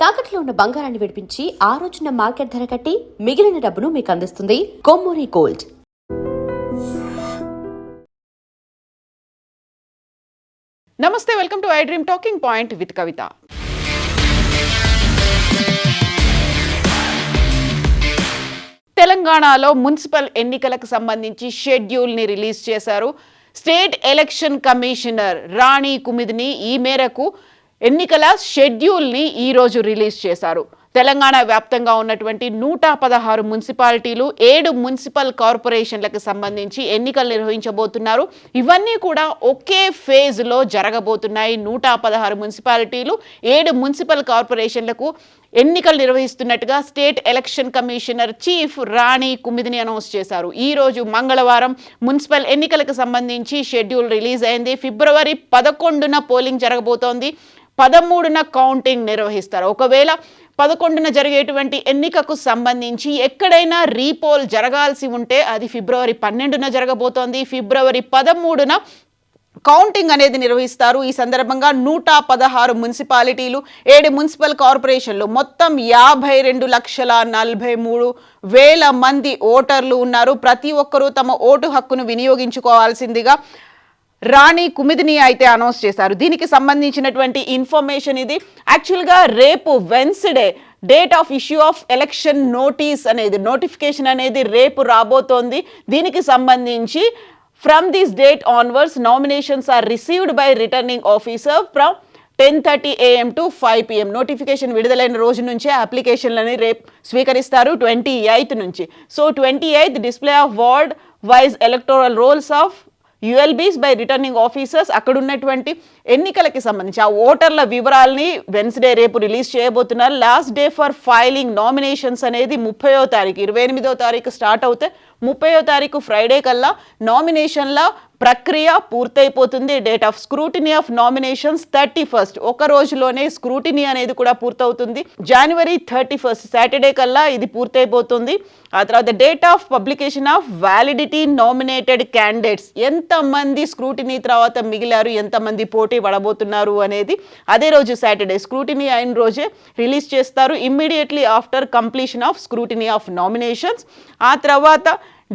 తాకట్లో ఉన్న బంగారాన్ని విడిపించి ఆ రోజున మార్కెట్ ధర కట్టి మిగిలిన డబ్బును మీకు అందిస్తుంది కొమ్మూరి గోల్డ్. నమస్తే, welcome to iDream talking point with Kavitha. తెలంగాణలో మున్సిపల్ ఎన్నికలకు సంబంధించి షెడ్యూల్ని రిలీజ్ చేశారు. State election commissioner Rani Kumudini ఈ మేరకు ఎన్నికల షెడ్యూల్ని ఈరోజు రిలీజ్ చేశారు. తెలంగాణ వ్యాప్తంగా ఉన్నటువంటి 116 మున్సిపాలిటీలు, 7 మున్సిపల్ కార్పొరేషన్లకు సంబంధించి ఎన్నికలు నిర్వహించబోతున్నారు. ఇవన్నీ కూడా ఒకే ఫేజ్లో జరగబోతున్నాయి. 116 మున్సిపాలిటీలు, 7 మున్సిపల్ కార్పొరేషన్లకు ఎన్నికలు నిర్వహిస్తున్నట్టుగా స్టేట్ ఎలక్షన్ కమిషనర్ చీఫ్ రాణి కుమిదిని అనౌన్స్ చేశారు. ఈరోజు మంగళవారం మున్సిపల్ ఎన్నికలకు సంబంధించి షెడ్యూల్ రిలీజ్ అయింది. ఫిబ్రవరి 11న పోలింగ్ జరగబోతోంది. 13న కౌంటింగ్ నిర్వహిస్తారు. ఒకవేళ 11న జరిగేటువంటి ఎన్నికకు సంబంధించి ఎక్కడైనా రీపోల్ జరగాల్సి ఉంటే అది ఫిబ్రవరి 12న జరగబోతోంది. ఫిబ్రవరి 13న కౌంటింగ్ అనేది నిర్వహిస్తారు. ఈ సందర్భంగా 116 మున్సిపాలిటీలు, 7 మున్సిపల్ కార్పొరేషన్లు, మొత్తం 52,43,000 మంది ఓటర్లు ఉన్నారు. ప్రతి ఒక్కరూ తమ ఓటు హక్కును వినియోగించుకోవాల్సిందిగా రాణి కుమిదిని అయితే అనౌన్స్ చేశారు. దీనికి సంబంధించినటువంటి ఇన్ఫర్మేషన్ ఇది. యాక్చువల్గా రేపు Wednesday date of issue of election notification అనేది రేపు రాబోతోంది. దీనికి సంబంధించి from this date onwards nominations are received by returning officer ఫ్రమ్ 10:30 AM to 5 PM. నోటిఫికేషన్ విడుదలైన రోజు నుంచే అప్లికేషన్లని రేపు స్వీకరిస్తారు 28th నుంచి. So 28th display of ward wise electoral rolls of ULBs by returning officers. అక్కడ ఉన్నటువంటి ఎన్నికలకి సంబంధించి ఆ ఓటర్ల వివరాలని వెన్స్డే రేపు రిలీజ్ చేయబోతున్నారు. Last day for filing nominations అనేది 30వ తారీఖు, 28వ తారీఖు స్టార్ట్ అవుతే 30వ తారీఖు ఫ్రైడే కల్లా నామినేషన్ల ప్రక్రియ పూర్తయిపోతుంది. Date of scrutiny of nominations 31st, ఒక రోజులోనే స్క్రూటినీ అనేది కూడా పూర్తవుతుంది. జనవరి 31st సాటర్డే కల్లా ఇది పూర్తయిపోతుంది. ఆ తర్వాత date of publication of validity nominated candidates, ఎంతమంది స్క్రూటినీ తర్వాత మిగిలారు, ఎంతమంది పోటీ పడబోతున్నారు అనేది అదే రోజు సాటర్డే స్క్రూటినీ అయిన రోజే రిలీజ్ చేస్తారు. Immediately after completion of scrutiny of nominations. ఆ తర్వాత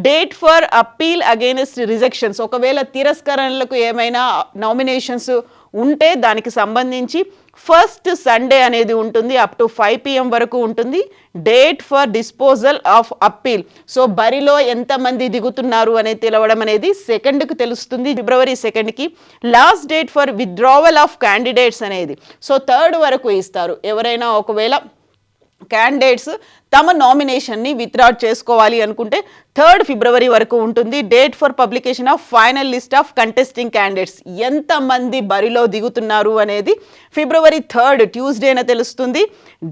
date for appeal against rejections, ఒకవేళ తిరస్కరణలకు ఏమైనా నామినేషన్స్ ఉంటే దానికి సంబంధించి ఫస్ట్ సండే అనేది ఉంటుంది, అప్ టు 5 PM వరకు ఉంటుంది. Date for disposal of appeal, so బరిలో ఎంతమంది దిగుతున్నారు అనేది తెలవడం అనేది 2కు తెలుస్తుంది, ఫిబ్రవరి 2కి. Last date for withdrawal of candidates అనేది సో 3rd వరకు ఇస్తారు. ఎవరైనా ఒకవేళ క్యాండిడేట్స్ తమ నామినేషన్ని విత్డ్రా చేసుకోవాలి అనుకుంటే 3rd ఫిబ్రవరి వరకు ఉంటుంది. Date for publication of final list of contesting candidates, ఎంతమంది బరిలో దిగుతున్నారు అనేది ఫిబ్రవరి 3rd ట్యూస్డేన తెలుస్తుంది.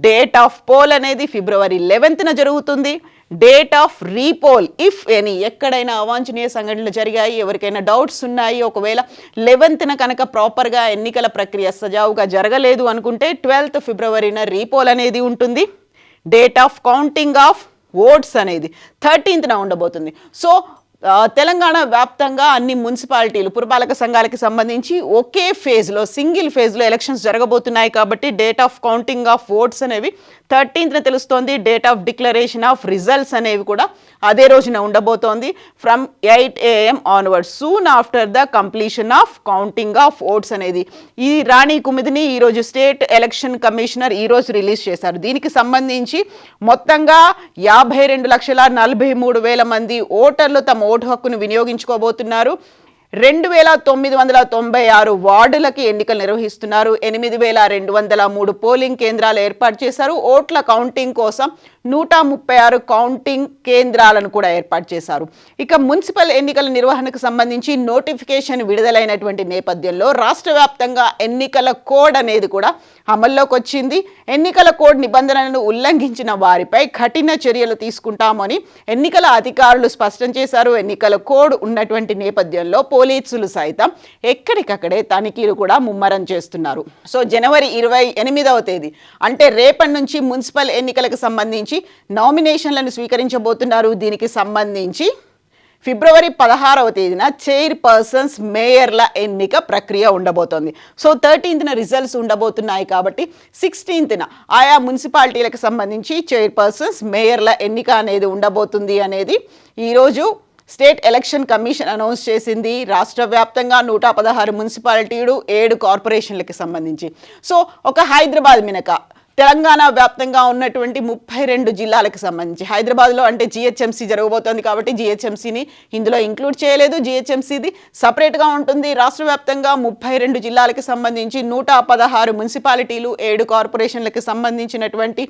డేట్ ఆఫ్ పోల్ అనేది ఫిబ్రవరి 11న జరుగుతుంది. Date of repoll if any, ఎక్కడైనా అవాంఛనీయ సంఘటనలు జరిగాయి, ఎవరికైనా డౌట్స్ ఉన్నాయి, ఒకవేళ 11న కనుక ప్రాపర్గా ఎన్నికల ప్రక్రియ సజావుగా జరగలేదు అనుకుంటే 12th ఫిబ్రవరిన రీపోల్ అనేది ఉంటుంది. Date of counting of votes అనేది 13న ఉండబోతుంది. సో తెలంగాణ వ్యాప్తంగా అన్ని మున్సిపాలిటీలు, పురపాలక సంఘాలకి సంబంధించి ఒకే ఫేజ్లో, సింగిల్ ఫేజ్లో ఎలక్షన్స్ జరగబోతున్నాయి కాబట్టి date of counting of votes అనేవి 13న తెలుస్తోంది. Date of declaration of results అనేవి కూడా అదే రోజున ఉండబోతోంది from 8 AM onwards, soon after the completion of counting of votes అనేది ఈ రాణి కుమిదిని ఈరోజు స్టేట్ ఎలక్షన్ కమిషనర్ ఈరోజు రిలీజ్ చేశారు. దీనికి సంబంధించి మొత్తంగా 52,43,000 మంది ఓటర్లు తమ ఓటు హక్కును వినియోగించుకోబోతున్నారు. 2,996 వార్డులకి ఎన్నికలు నిర్వహిస్తున్నారు. 8,203 పోలింగ్ కేంద్రాలు ఏర్పాటు చేశారు. ఓట్ల కౌంటింగ్ కోసం 136 కౌంటింగ్ కేంద్రాలను కూడా ఏర్పాటు చేశారు. ఇక మున్సిపల్ ఎన్నికల నిర్వహణకు సంబంధించి నోటిఫికేషన్ విడుదలైనటువంటి నేపథ్యంలో రాష్ట్ర వ్యాప్తంగా ఎన్నికల కోడ్ అనేది కూడా అమల్లోకి వచ్చింది. ఎన్నికల కోడ్ నిబంధనలను ఉల్లంఘించిన వారిపై కఠిన చర్యలు తీసుకుంటామని ఎన్నికల అధికారులు స్పష్టం చేశారు. ఎన్నికల కోడ్ ఉన్నటువంటి నేపథ్యంలో పోలీసులు సైతం ఎక్కడికక్కడే తనిఖీలు కూడా ముమ్మరం చేస్తున్నారు. సో జనవరి 28వ తేదీ అంటే రేపటి నుంచి మున్సిపల్ ఎన్నికలకు సంబంధించి నామినేషన్లను స్వీకరించబోతున్నారు. దీనికి సంబంధించి ఫిబ్రవరి 16వ తేదీన చైర్పర్సన్స్ మేయర్ల ఎన్నిక ప్రక్రియ ఉండబోతోంది. సో 13న రిజల్ట్స్ ఉండబోతున్నాయి కాబట్టి 16న ఆయా మున్సిపాలిటీలకు సంబంధించి చైర్పర్సన్స్ మేయర్ల ఎన్నిక అనేది ఉండబోతుంది అనేది ఈరోజు స్టేట్ ఎలక్షన్ కమిషన్ అనౌన్స్ చేసింది. రాష్ట్ర వ్యాప్తంగా 116 మున్సిపాలిటీలు 7 కార్పొరేషన్లకి సంబంధించి. సో ఒక హైదరాబాద్ మినక తెలంగాణ వ్యాప్తంగా ఉన్నటువంటి 32 జిల్లాలకు సంబంధించి, హైదరాబాద్లో అంటే జిహెచ్ఎంసీ జరగబోతోంది కాబట్టి జిహెచ్ఎంసీని ఇందులో ఇంక్లూడ్ చేయలేదు. జిహెచ్ఎంసీది సపరేట్గా ఉంటుంది. రాష్ట్ర వ్యాప్తంగా 32 జిల్లాలకు సంబంధించి 116 మున్సిపాలిటీలు 7 కార్పొరేషన్లకు సంబంధించినటువంటి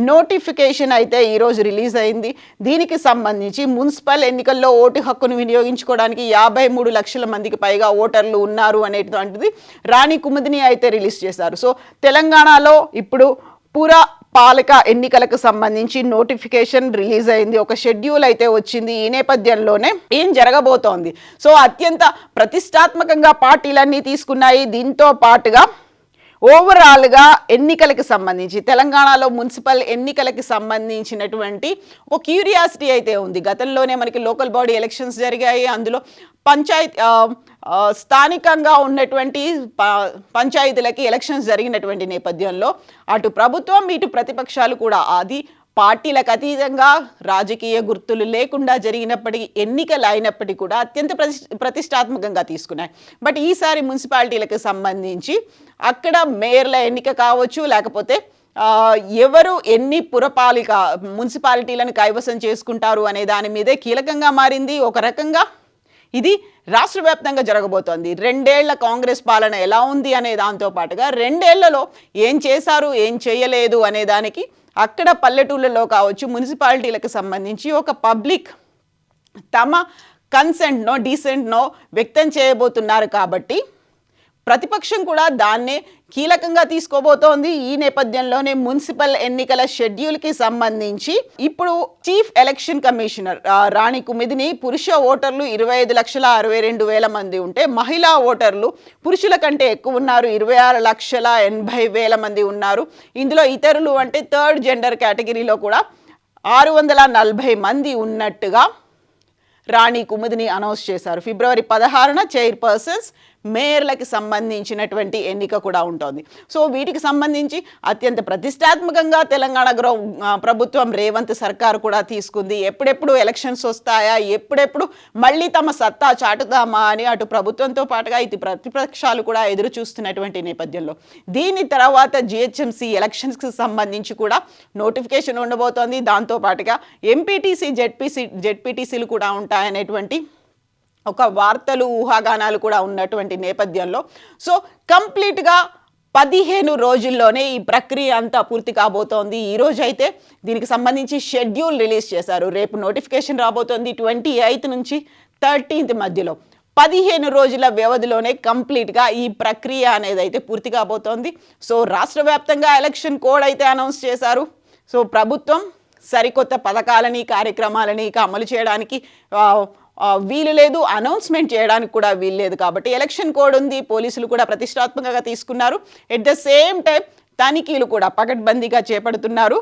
నోటిఫికేషన్ అయితే ఈరోజు రిలీజ్ అయింది. దీనికి సంబంధించి మున్సిపల్ ఎన్నికల్లో ఓటు హక్కును వినియోగించుకోవడానికి 53 లక్షల మందికి పైగా ఓటర్లు ఉన్నారు అనేటువంటిది రాణి కుముదిని అయితే రిలీజ్ చేశారు. సో తెలంగాణలో ఇప్పుడు పురపాలక ఎన్నికలకు సంబంధించి నోటిఫికేషన్ రిలీజ్ అయింది. ఒక షెడ్యూల్ అయితే వచ్చింది. ఈ నేపథ్యంలోనే ఏం జరగబోతోంది. సో అత్యంత ప్రతిష్టాత్మకంగా పార్టీలన్నీ తీసుకున్నాయి. దీంతో పాటుగా ఓవరాల్గా ఎన్నికలకు సంబంధించి తెలంగాణలో మున్సిపల్ ఎన్నికలకు సంబంధించినటువంటి ఒక క్యూరియాసిటీ అయితే ఉంది. గతంలోనే మనకి లోకల్ బాడీ ఎలక్షన్స్ జరిగాయి. అందులో స్థానికంగా ఉన్నటువంటి పంచాయతీలకి ఎలక్షన్స్ జరిగినటువంటి నేపథ్యంలో అటు ప్రభుత్వం ఇటు ప్రతిపక్షాలు కూడా అది పార్టీలకు అతీతంగా రాజకీయ గుర్తులు లేకుండా జరిగినప్పటికీ ఎన్నికలు అయినప్పటికీ కూడా అత్యంత ప్రతిష్టాత్మకంగా తీసుకున్నాయి. బట్ ఈసారి మున్సిపాలిటీలకు సంబంధించి అక్కడ మేయర్ల ఎన్నిక కావచ్చు, లేకపోతే ఎవరు ఎన్ని పురపాలిక మున్సిపాలిటీలను కైవసం చేసుకుంటారు అనే దాని మీదే కీలకంగా మారింది. ఒక రకంగా ఇది రాష్ట్ర వ్యాప్తంగా జరగబోతోంది. 2 ఏళ్ల కాంగ్రెస్ పాలన ఎలా ఉంది అనే దాంతో పాటుగా 2 ఏళ్లలో ఏం చేశారు ఏం చేయలేదు అనే దానికి అక్కడ పల్లెటూళ్ళలో కావచ్చు మున్సిపాలిటీలకు సంబంధించి ఒక పబ్లిక్ తమ కన్సెంట్నో డీసెంట్నో వ్యక్తం చేయబోతున్నారు. కాబట్టి ప్రతిపక్షం కూడా దాన్నే కీలకంగా తీసుకోబోతోంది. ఈ నేపథ్యంలోనే మున్సిపల్ ఎన్నికల షెడ్యూల్కి సంబంధించి ఇప్పుడు చీఫ్ ఎలక్షన్ కమిషనర్ రాణి కుముదిని పురుష ఓటర్లు 25,62,000 మంది ఉంటే మహిళా ఓటర్లు పురుషుల కంటే ఎక్కువ ఉన్నారు. 26,80,000 మంది ఉన్నారు. ఇందులో ఇతరులు అంటే థర్డ్ జెండర్ కేటగిరీలో కూడా 640 మంది ఉన్నట్టుగా రాణి కుముదిని అనౌన్స్ చేశారు. ఫిబ్రవరి 16న చైర్పర్సన్స్ మేయర్లకి సంబంధించినటువంటి ఎన్నిక కూడా ఉంటుంది. సో వీటికి సంబంధించి అత్యంత ప్రతిష్టాత్మకంగా తెలంగాణ ప్రభుత్వం రేవంత్ సర్కారు కూడా తీసుకుంది. ఎప్పుడెప్పుడు ఎలక్షన్స్ వస్తాయా, ఎప్పుడెప్పుడు మళ్ళీ తమ సత్తా చాటుదామా అని అటు ప్రభుత్వంతో పాటుగా ఇటు ప్రతిపక్షాలు కూడా ఎదురు చూస్తున్నటువంటి నేపథ్యంలో దీని తర్వాత జిహెచ్ఎంసీ ఎలక్షన్స్కి సంబంధించి కూడా నోటిఫికేషన్ ఉండబోతోంది. దాంతో పాటుగా ఎంపీటీసీ జెడ్పీటీసీలు కూడా ఉంటాయనేటువంటి ఒక వార్తలు ఊహాగానాలు కూడా ఉన్నటువంటి నేపథ్యంలో సో కంప్లీట్గా 15 రోజుల్లోనే ఈ ప్రక్రియ అంతా పూర్తి కాబోతోంది. ఈరోజు అయితే దీనికి సంబంధించి షెడ్యూల్ రిలీజ్ చేశారు. రేపు నోటిఫికేషన్ రాబోతోంది 28th నుంచి 13th మధ్యలో. 15 రోజుల వ్యవధిలోనే కంప్లీట్గా ఈ ప్రక్రియ అనేది అయితే పూర్తి కాబోతోంది. సో రాష్ట్ర వ్యాప్తంగా ఎలక్షన్ కోడ్ అయితే అనౌన్స్ చేశారు. సో ప్రభుత్వం సరికొత్త పథకాలని కార్యక్రమాలని ఇక అమలు చేయడానికి వీలు లేదు, అనౌన్స్మెంట్ చేయడానికి కూడా వీలు లేదు. కాబట్టి ఎలక్షన్ కోడ్ ఉంది, పోలీసులు కూడా ప్రతిష్టాత్మకంగా తీసుకున్నారు. ఎట్ ద సేమ్ టైం తనిఖీలు కూడా పకడ్బందీగా చేపడుతున్నారు.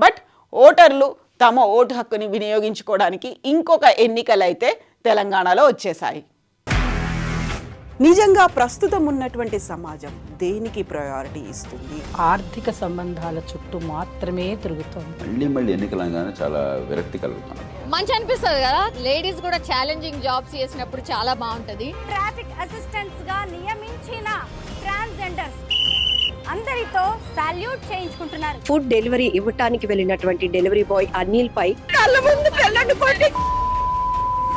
బట్ ఓటర్లు తమ ఓటు హక్కుని వినియోగించుకోవడానికి ఇంకొక ఎన్నికలు అయితే తెలంగాణలో వచ్చేసాయి. నిజంగా ప్రస్తుతం ఉన్నటువంటి సమాజం దేనికి ప్రయారిటీ ఇస్తుంది? ఆర్థిక సంబంధాల చుట్టూ మాత్రమే తిరుగుతుంది. మళ్ళీ ఎన్నికలు అనగానే చాలా విరక్తి కలుగుతుంది. మంచి అనిపిస్తుంది కదా, లేడీస్ కూడా ఛాలెంజింగ్ జాబ్స్ చేసినప్పుడు చాలా బాగుంటది. ట్రాఫిక్ అసిస్టెంట్స్ గా నియమించిన ట్రాన్స్జెండర్స్ అందరితో సాల్యూట్ చేయించుకుంటున్నారు. ఫుడ్ డెలివరీ ఇవ్వటానికి వెళ్ళినటువంటి డెలివరీ బాయ్ అనిల్ పై కళ్ళ ముందు పెళ్ళండి